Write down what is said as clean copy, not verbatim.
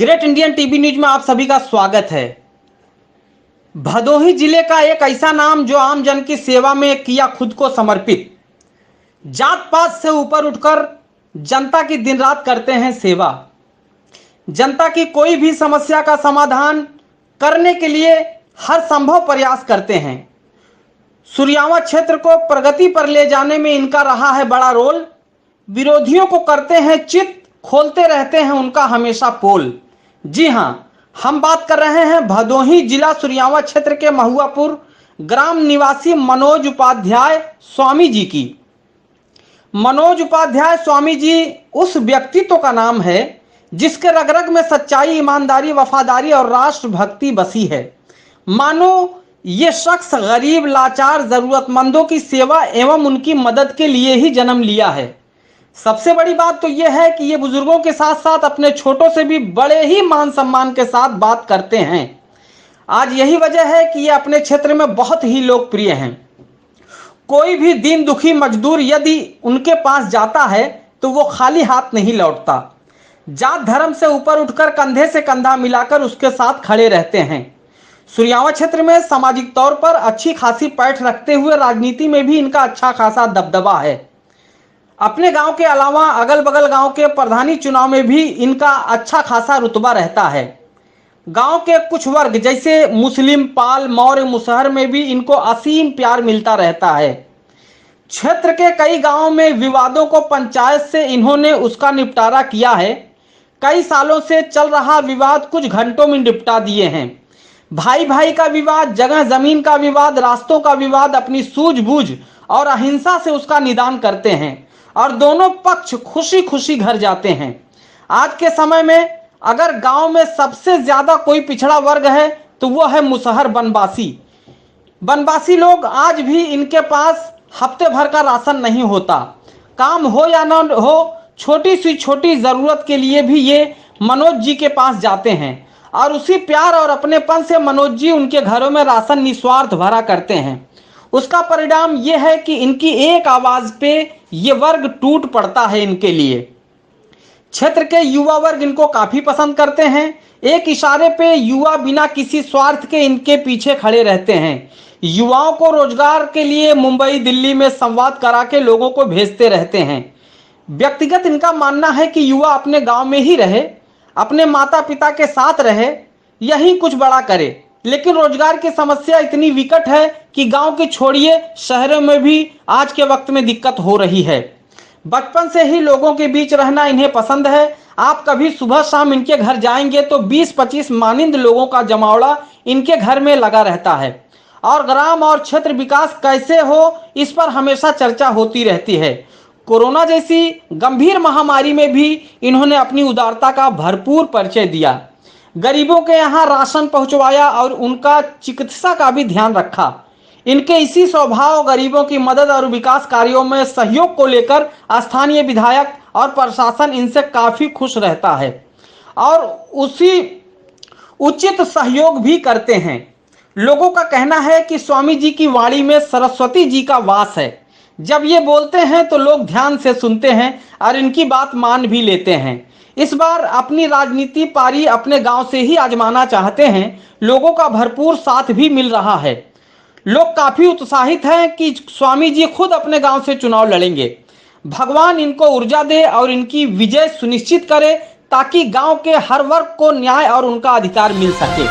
Great Indian TV news में आप सभी का स्वागत है। भदोही जिले का एक ऐसा नाम जो आम जन की सेवा में किया खुद को समर्पित। जात पात से ऊपर उठकर जनता की दिन रात करते हैं सेवा। जनता की कोई भी समस्या का समाधान करने के लिए हर संभव प्रयास करते हैं। सुरयावा क्षेत्र को प्रगति पर ले जाने में इनका रहा है बड़ा रोल। विरोधियों को करते हैं चित, खोलते रहते हैं उनका हमेशा पोल। जी हां, हम बात कर रहे हैं भदोही जिला सुरयावा क्षेत्र के महुआपुर ग्राम निवासी मनोज उपाध्याय स्वामी जी की। मनोज उपाध्याय स्वामी जी उस व्यक्तित्व का नाम है जिसके रग रग में सच्चाई, ईमानदारी, वफादारी और राष्ट्रभक्ति बसी है। मानो ये शख्स गरीब, लाचार, जरूरतमंदों की सेवा एवं उनकी मदद के लिए ही जन्म लिया है। सबसे बड़ी बात तो यह है कि ये बुजुर्गों के साथ साथ अपने छोटों से भी बड़े ही मान सम्मान के साथ बात करते हैं। आज यही वजह है कि ये अपने क्षेत्र में बहुत ही लोकप्रिय हैं। कोई भी दीन दुखी मजदूर यदि उनके पास जाता है तो वो खाली हाथ नहीं लौटता। जात धर्म से ऊपर उठकर कंधे से कंधा मिलाकर उसके साथ खड़े रहते हैं। सुरयावा क्षेत्र में सामाजिक तौर पर अच्छी खासी पैठ रखते हुए राजनीति में भी इनका अच्छा खासा दबदबा है। अपने गांव के अलावा अगल बगल गांव के प्रधानी चुनाव में भी इनका अच्छा खासा रुतबा रहता है। गांव के कुछ वर्ग जैसे मुस्लिम, पाल, मौर्य, मुसहर में भी इनको असीम प्यार मिलता रहता है। क्षेत्र के कई गांवों में विवादों को पंचायत से इन्होंने उसका निपटारा किया है। कई सालों से चल रहा विवाद कुछ घंटों में निपटा दिए हैं। भाई भाई का विवाद, जगह जमीन का विवाद, रास्तों का विवाद अपनी सूझबूझ और अहिंसा से उसका निदान करते हैं और दोनों पक्ष खुशी खुशी घर जाते हैं। आज के समय में अगर गांव में सबसे ज्यादा कोई पिछड़ा वर्ग है तो वो है मुसहर बनवासी। बनवासी लोग आज भी इनके पास हफ्ते भर का राशन नहीं होता। काम हो या न हो, छोटी सी छोटी जरूरत के लिए भी ये मनोज जी के पास जाते हैं और उसी प्यार और अपनेपन से मनोज जी उनके घरों में राशन निस्वार्थ भरा करते हैं। उसका परिणाम यह है कि इनकी एक आवाज पे ये वर्ग टूट पड़ता है इनके लिए। क्षेत्र के युवा वर्ग इनको काफी पसंद करते हैं। एक इशारे पे युवा बिना किसी स्वार्थ के इनके पीछे खड़े रहते हैं। युवाओं को रोजगार के लिए मुंबई, दिल्ली में संवाद करा के लोगों को भेजते रहते हैं। व्यक्तिगत इनका मानना है कि युवा अपने गांव में ही रहे, अपने माता पिता के साथ रहे, यही कुछ बड़ा करे। लेकिन रोजगार की समस्या इतनी विकट है कि गांव के छोड़िए शहरों में भी आज के वक्त में दिक्कत हो रही है। बचपन से ही लोगों के बीच रहना इन्हें पसंद है। आप कभी सुबह शाम इनके घर जाएंगे तो 20-25 मानिंद लोगों का जमावड़ा इनके घर में लगा रहता है और ग्राम और क्षेत्र विकास कैसे हो इस पर हमेशा चर्चा होती रहती है। कोरोना जैसी गंभीर महामारी में भी इन्होंने अपनी उदारता का भरपूर परिचय दिया। गरीबों के यहाँ राशन पहुंचवाया और उनका चिकित्सा का भी ध्यान रखा। इनके इसी स्वभाव, गरीबों की मदद और विकास कार्यों में सहयोग को लेकर स्थानीय विधायक और प्रशासन इनसे काफी खुश रहता है और उसी उचित सहयोग भी करते हैं। लोगों का कहना है कि स्वामी जी की वाणी में सरस्वती जी का वास है। जब ये बोलते हैं तो लोग ध्यान से सुनते हैं और इनकी बात मान भी लेते हैं। इस बार अपनी राजनीति पारी अपने गांव से ही आजमाना चाहते हैं। लोगों का भरपूर साथ भी मिल रहा है। लोग काफी उत्साहित हैं कि स्वामी जी खुद अपने गांव से चुनाव लड़ेंगे। भगवान इनको ऊर्जा दे और इनकी विजय सुनिश्चित करे ताकि गांव के हर वर्ग को न्याय और उनका अधिकार मिल सके।